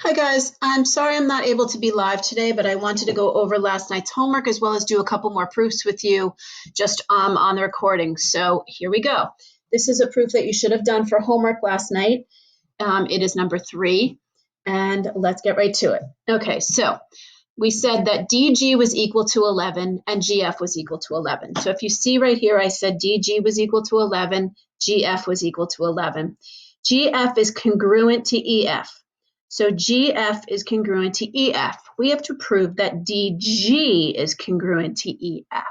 Hi guys, I'm sorry I'm not able to be live today, but I wanted to go over last night's homework as well as do a couple more proofs with you just on the recording. So here we go. This is a proof that you should have done for homework last night. It is number 3, and let's get right to it. Okay, so we said that DG was equal to 11 and GF was equal to 11. So if you see right here, I said DG was equal to 11, GF was equal to 11. GF is congruent to EF. So GF is congruent to EF. We have to prove that DG is congruent to EF.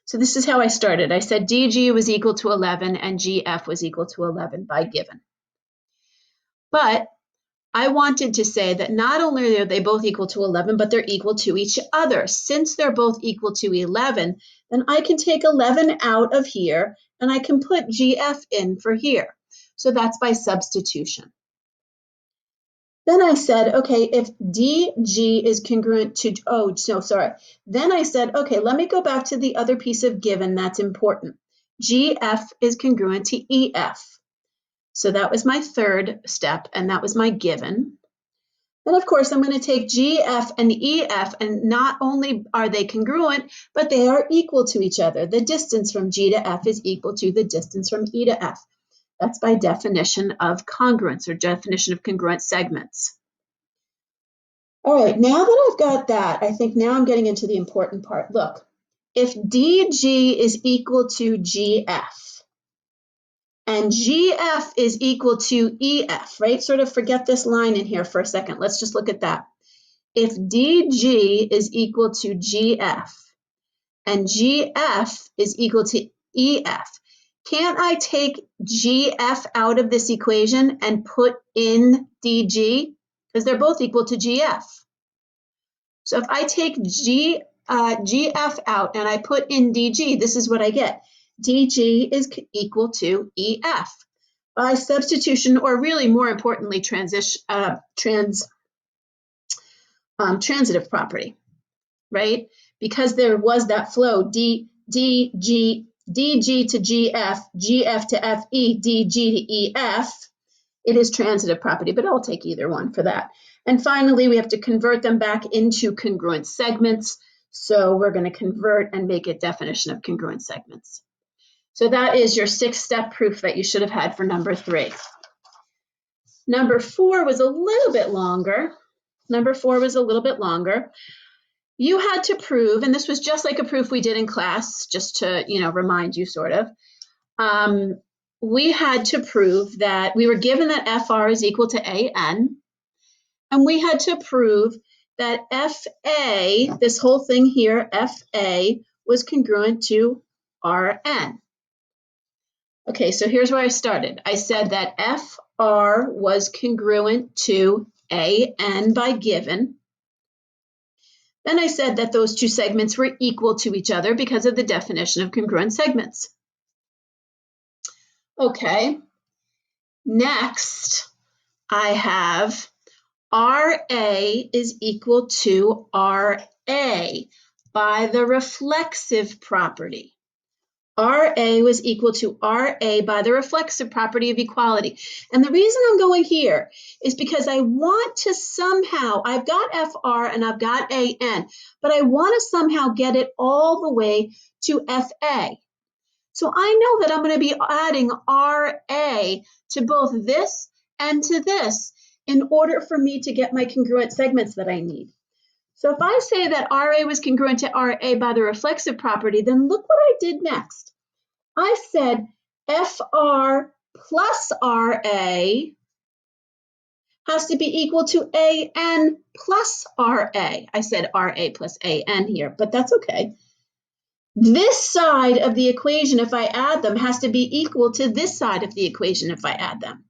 So this is how I started. I said DG was equal to 11 and GF was equal to 11 by given. But I wanted to say that not only are they both equal to 11, but they're equal to each other. Since they're both equal to 11, then I can take 11 out of here and I can put GF in for here. So that's by substitution. Then I said, okay, if DG is congruent to, Then I said, okay, let me go back to the other piece of given that's important. GF is congruent to EF. So that was my third step, and that was my given. Then, of course, I'm going to take GF and EF, and not only are they congruent, but they are equal to each other. The distance from G to F is equal to the distance from E to F. That's by definition of congruence, or definition of congruent segments. All right, now that I've got that, I think now I'm getting into the important part. Look, if DG is equal to GF and GF is equal to EF, right? Sort of forget this line in here for a second. Let's just look at that. If DG is equal to GF and GF is equal to EF, can't I take GF out of this equation and put in DG? Because they're both equal to GF. So if I take GF out and I put in DG, this is what I get. DG is equal to EF. By substitution, or really more importantly, transitive property, right? Because there was that flow, DG to GF, GF to FE, DG to EF, it is transitive property, but I'll take either one for that. And finally, we have to convert them back into congruent segments. So we're going to convert and make it definition of congruent segments. So that is your 6-step proof that you should have had for number 3. Number 4 was a little bit longer. You had to prove, and this was just like a proof we did in class, just to, remind you sort of. We had to prove that we were given that FR is equal to AN, and we had to prove that FA, this whole thing here, FA, was congruent to RN. Okay, so here's where I started. I said that FR was congruent to AN by given. Then I said that those two segments were equal to each other because of the definition of congruent segments. Okay, next I have RA is equal to RA by the reflexive property. RA was equal to RA by the reflexive property of equality. And the reason I'm going here is because I want to somehow, I've got FR and I've got AN, but I want to somehow get it all the way to FA. So I know that I'm going to be adding RA to both this and to this in order for me to get my congruent segments that I need. So if I say that RA was congruent to RA by the reflexive property, then look what I did next. I said FR plus RA has to be equal to AN plus RA. I said RA plus AN here, but that's okay. This side of the equation, if I add them, has to be equal to this side of the equation if I add them.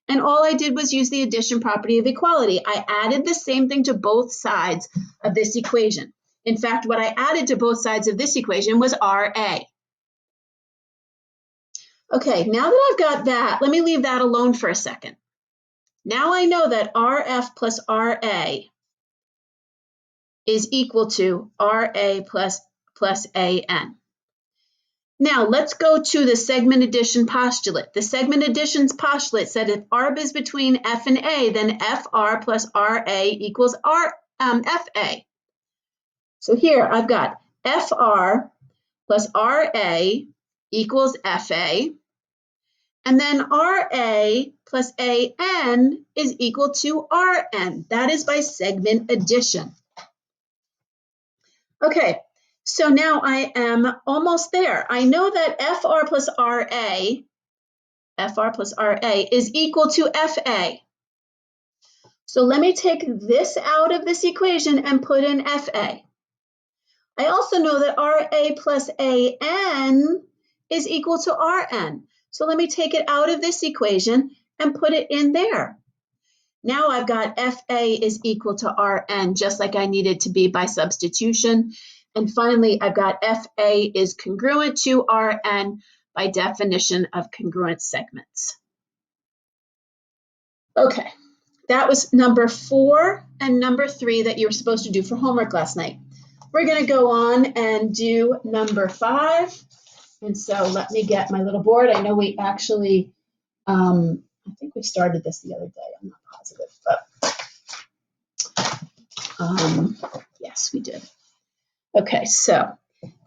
And all I did was use the addition property of equality. I added the same thing to both sides of this equation. In fact, what I added to both sides of this equation was RA. Okay, now that I've got that, let me leave that alone for a second. Now I know that RF plus RA is equal to RA plus AN. Now let's go to the segment addition postulate. The segment addition postulate said if ARB is between F and A, then FR plus RA equals FA. So here I've got FR plus RA equals FA. And then RA plus AN is equal to RN. That is by segment addition. Okay, so now I am almost there. I know that FR plus RA is equal to FA. So let me take this out of this equation and put in FA. I also know that RA plus AN is equal to RN. So let me take it out of this equation and put it in there. Now I've got FA is equal to RN, just like I needed to be by substitution. And finally, I've got FA is congruent to RN by definition of congruent segments. Okay, that was number 4 and number 3 that you were supposed to do for homework last night. We're going to go on and do number 5. And so let me get my little board. I know we actually, I think we started this the other day. I'm not positive, but yes, we did. Okay, so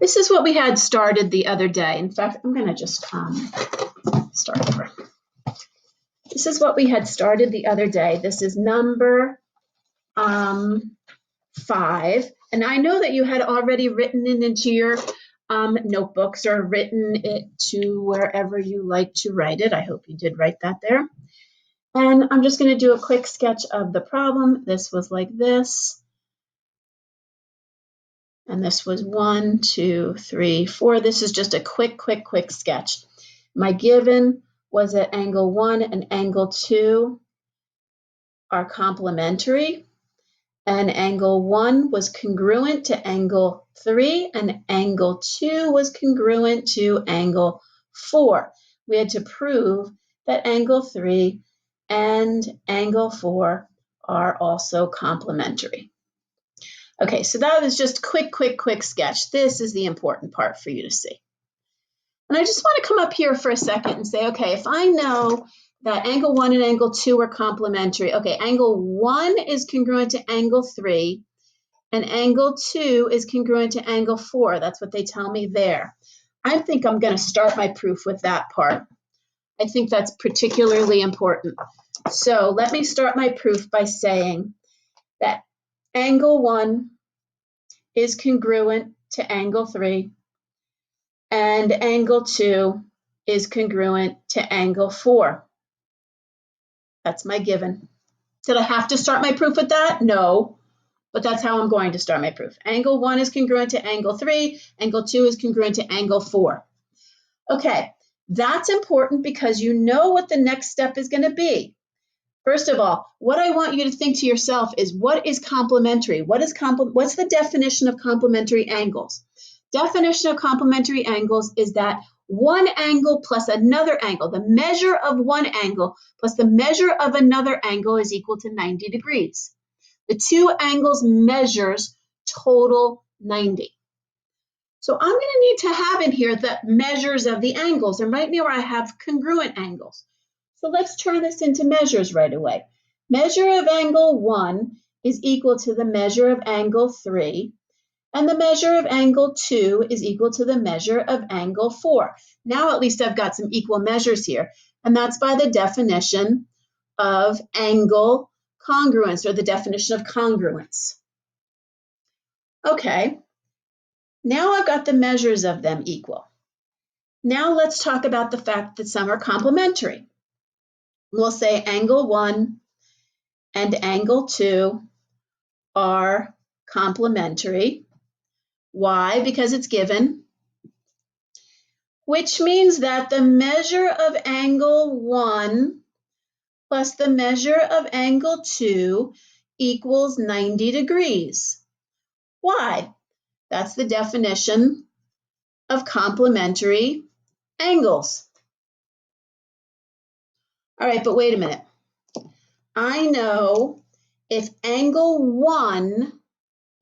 this is what we had started the other day. In fact, I'm going to just start over. This is what we had started the other day. This is number 5. And I know that you had already written it into your notebooks or written it to wherever you like to write it. I hope you did write that there. And I'm just going to do a quick sketch of the problem. This was like this. And this was 1, 2, 3, 4. This is just a quick sketch. My given was that angle 1 and angle 2 are complementary. And angle 1 was congruent to angle 3, and angle 2 was congruent to angle 4. We had to prove that angle 3 and angle 4 are also complementary. Okay, so that was just quick sketch. This is the important part for you to see. And I just want to come up here for a second and say, okay, if I know that angle 1 and angle 2 are complementary. Okay, angle 1 is congruent to angle 3, and angle 2 is congruent to angle 4. That's what they tell me there. I think I'm going to start my proof with that part. I think that's particularly important. So let me start my proof by saying that angle 1 is congruent to angle 3, and angle 2 is congruent to angle 4. That's my given. Did I have to start my proof with that? No, but that's how I'm going to start my proof. Angle 1 is congruent to angle 3. Angle 2 is congruent to angle 4. Okay, that's important because you know what the next step is going to be. First of all, what I want you to think to yourself is, what is complementary? What's the definition of complementary angles? Definition of complementary angles is that one angle plus another angle, the measure of one angle plus the measure of another angle is equal to 90 degrees. The two angles measures total 90. So I'm going to need to have in here the measures of the angles, and right now I have congruent angles. So let's turn this into measures right away. Measure of angle 1 is equal to the measure of angle 3, and the measure of angle 2 is equal to the measure of angle 4. Now at least I've got some equal measures here, and that's by the definition of angle congruence, or the definition of congruence. Okay, now I've got the measures of them equal. Now let's talk about the fact that some are complementary. We'll say angle 1 and angle 2 are complementary. Why? Because it's given, which means that the measure of angle 1 plus the measure of angle 2 equals 90 degrees. Why? That's the definition of complementary angles. All right, but wait a minute. I know if angle 1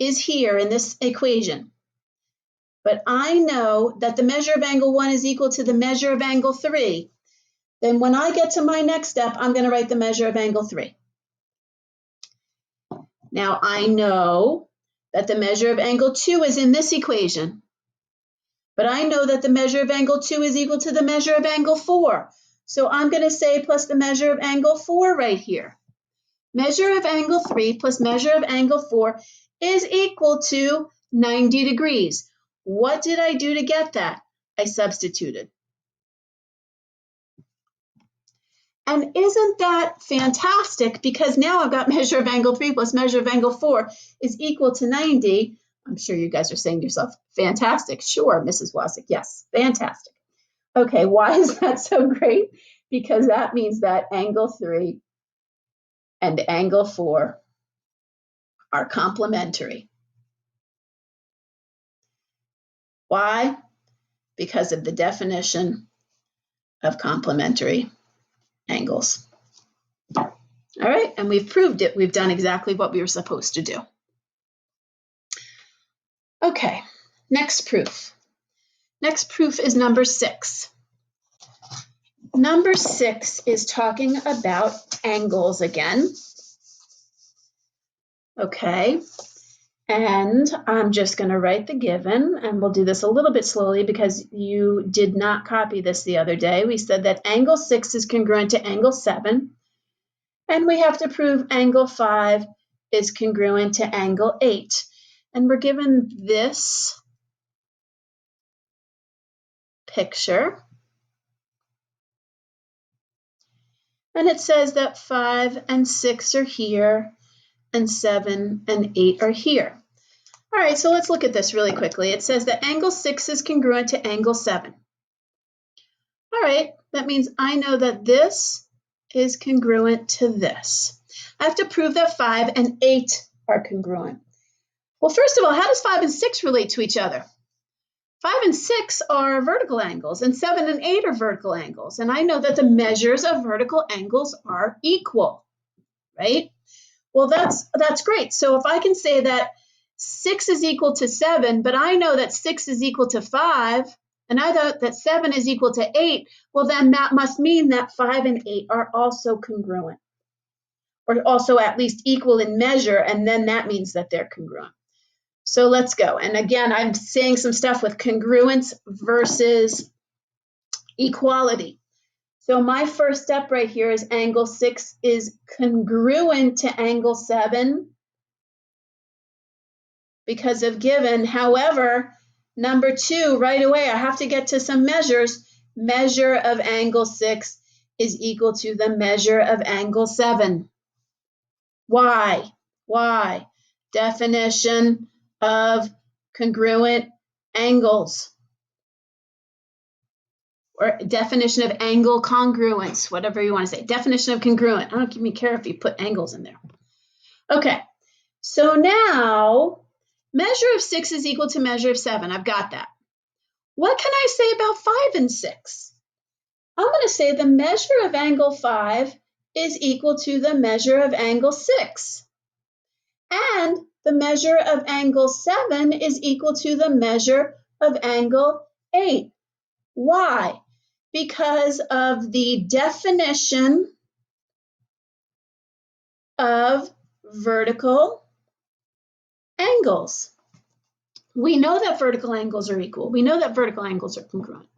is here in this equation, but I know that the measure of angle 1 is equal to the measure of angle 3, then when I get to my next step, I'm going to write the measure of angle 3. Now I know that the measure of angle 2 is in this equation, but I know that the measure of angle 2 is equal to the measure of angle 4. So I'm going to say plus the measure of angle 4 right here. Measure of angle 3 plus measure of angle 4 is equal to 90 degrees. What did I do to get that? I substituted. And isn't that fantastic? Because now I've got measure of angle 3 plus measure of angle 4 is equal to 90. I'm sure you guys are saying to yourself, fantastic. Sure, Mrs. Wasick, yes, fantastic. Okay, why is that so great? Because that means that angle 3 and angle 4 are complementary. Why? Because of the definition of complementary angles. All right, and we've proved it. We've done exactly what we were supposed to do. Okay, next proof. Next proof is number 6. Number 6 is talking about angles again. Okay, and I'm just going to write the given, and we'll do this a little bit slowly because you did not copy this the other day. We said that angle 6 is congruent to angle 7, and we have to prove angle 5 is congruent to angle 8. And we're given this picture. And it says that 5 and 6 are here, and 7 and 8 are here. All right, so let's look at this really quickly. It says that angle 6 is congruent to angle 7. All right, that means I know that this is congruent to this. I have to prove that 5 and 8 are congruent. Well, first of all, how does 5 and 6 relate to each other? 5 and 6 are vertical angles, and 7 and 8 are vertical angles. And I know that the measures of vertical angles are equal, right? Well, that's great. So if I can say that 6 is equal to 7, but I know that 6 is equal to 5, and I know that 7 is equal to 8, well, then that must mean that 5 and 8 are also congruent, or also at least equal in measure, and then that means that they're congruent. So let's go. And again, I'm saying some stuff with congruence versus equality. So my first step right here is angle 6 is congruent to angle 7 because of given. However, number 2, right away, I have to get to some measures. Measure of angle 6 is equal to the measure of angle 7. Why? Why? Definition of congruent angles, or definition of angle congruence, whatever you want to say. Definition of congruent. I don't care if you put angles in there. Okay, so now measure of 6 is equal to measure of 7. I've got that. What can I say about 5 and 6? I'm going to say the measure of angle 5 is equal to the measure of angle 6. And the measure of angle 7 is equal to the measure of angle 8. Why? Because of the definition of vertical angles. We know that vertical angles are equal. We know that vertical angles are congruent.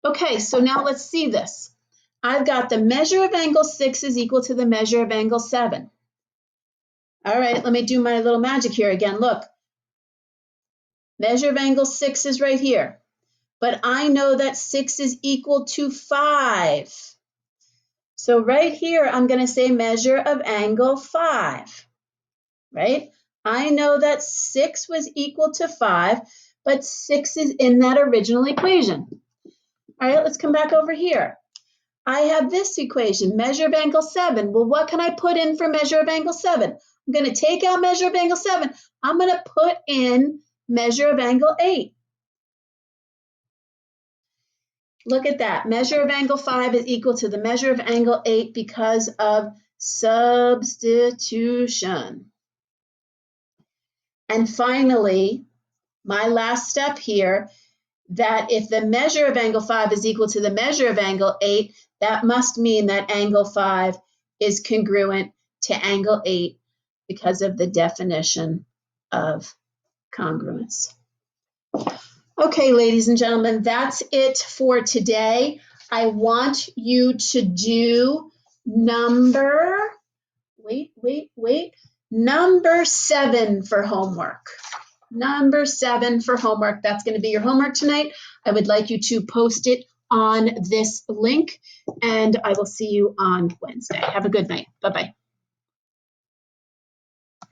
Okay, so now let's see this. I've got the measure of angle 6 is equal to the measure of angle 7. All right, let me do my little magic here again. Look, measure of angle 6 is right here, but I know that 6 is equal to 5. So right here, I'm going to say measure of angle 5, right? I know that 6 was equal to 5, but 6 is in that original equation. All right, let's come back over here. I have this equation, measure of angle 7. Well, what can I put in for measure of angle 7? I'm going to take out measure of angle 7. I'm going to put in measure of angle 8. Look at that. Measure of angle 5 is equal to the measure of angle 8 because of substitution. And finally, my last step here, that if the measure of angle 5 is equal to the measure of angle 8, that must mean that angle 5 is congruent to angle 8 because of the definition of congruence. Okay, ladies and gentlemen, that's it for today. I want you to do number 7 for homework. Number 7 for homework. That's going to be your homework tonight. I would like you to post it on this link, and I will see you on Wednesday. Have a good night. Bye-bye.